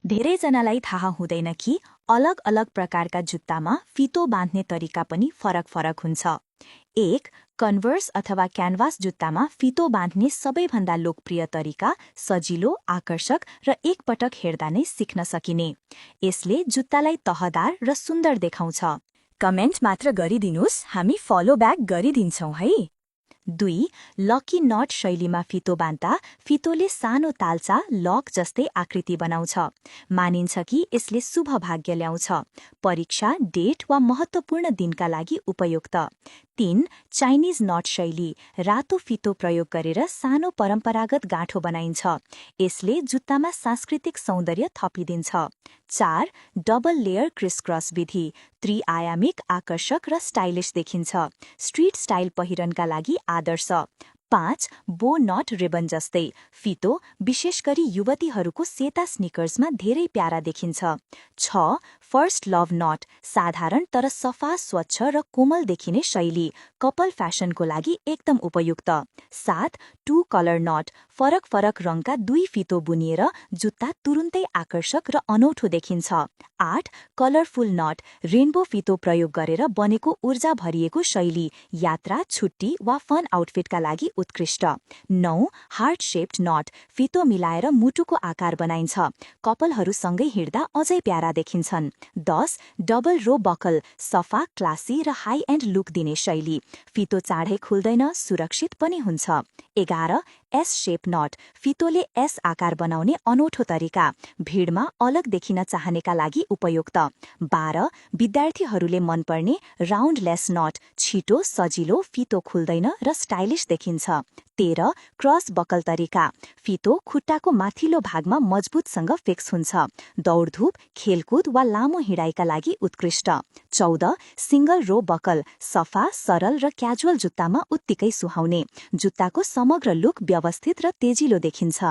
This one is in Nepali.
धेरैजनालाई थाहा हुँदैन कि अलग अलग प्रकारका जुत्तामा फितो बाँध्ने तरिका पनि फरक हुन्छ। 1. कन्भर्स अथवा क्यानभास जुत्तामा फितो बाँध्ने सबैभन्दा लोकप्रिय तरिका सजिलो, आकर्षक र एकपटक हेर्दा नै सिक्न सकिने। यसले जुत्तालाई तहदार र सुन्दर देखाउँछ। कमेन्ट मात्र गरिदिनुस्, हामी फलो ब्याक गरिदिन्छौँ है। 2. लकी नट शैलीमा फितो बाँध्दा फितोले सानो तालचा लक जस्तै आकृति बनाउँछ। मानिन्छ कि यसले शुभ भाग्य ल्याउँछ। परीक्षा, डेट वा महत्त्वपूर्ण दिनका लागि उपयुक्त। 3. चाइनिज नट शैली रातो फितो प्रयोग गरेर सानो परम्परागत गाँठो बनाइन्छ। यसले जुत्तामा सांस्कृतिक सौन्दर्य थपिदिन्छ। 4. डबल लेयर क्रिसक्रस विधि त्रिआयामिक, आकर्षक र स्टाइलिश देखिन्छ। स्ट्रीट स्टाइल पहिरनका लागि आदर्श। 5. बो नट रिबन जस्तै फितो विशेष गरी युवतीहरूको सेता स्निकर्समा धेरै प्यारा देखिन्छ। 6. फर्स्ट लभ नट साधारण तर सफा, स्वच्छ र कोमल देखिने शैली कपल फ्यासनको लागि एकदम उपयुक्त। 7. टू कलर नट फरक फरक रङका दुई फितो बुनिएर जुत्ता तुरुन्तै आकर्षक र अनौठो देखिन्छ। 8. कलरफुल नट रेनबो फितो प्रयोग गरेर बनेको ऊर्जा भरिएको शैली यात्रा, छुट्टी वा फन आउटफिटका लागि उत्कृष्ट। 9. हार्ट शेप्ड नट फितो मिलाएर मुटुको आकार बनाइन्छ। कपलहरूसँगै हिँड्दा अझै प्यारा देखिन्छन्। 10. डबल रो बकल सफा, क्लासी र हाई एन्ड लुक दिने शैली फितो चाँडै खुल्दैन, सुरक्षित पनि हुन्छ। 11. एस शेप नट फितोले एस आकार बनाउने अनौठो तरिका भिडमा अलग देखिन चाहनेका लागि उपयुक्त। 12. विद्यार्थीहरूले मनपर्ने राउन्डलेस नट छिटो, सजिलो, फितो खुल्दैन र स्टाइलिश देखिन्छ। 13. क्रस बकल तरिका फितो खुट्टाको माथिल्लो भागमा मजबुतसँग फिक्स हुन्छ। दौडधुप, खेलकुद वा लामो हिँडाइका लागि उत्कृष्ट। 14. सिंगल रो बकल सफा, सरल र क्याजुअल जुत्तामा उत्तिकै सुहाउने। जुत्ताको समग्र लुक व्यवस्थित र तेजिलो देखिन्छ।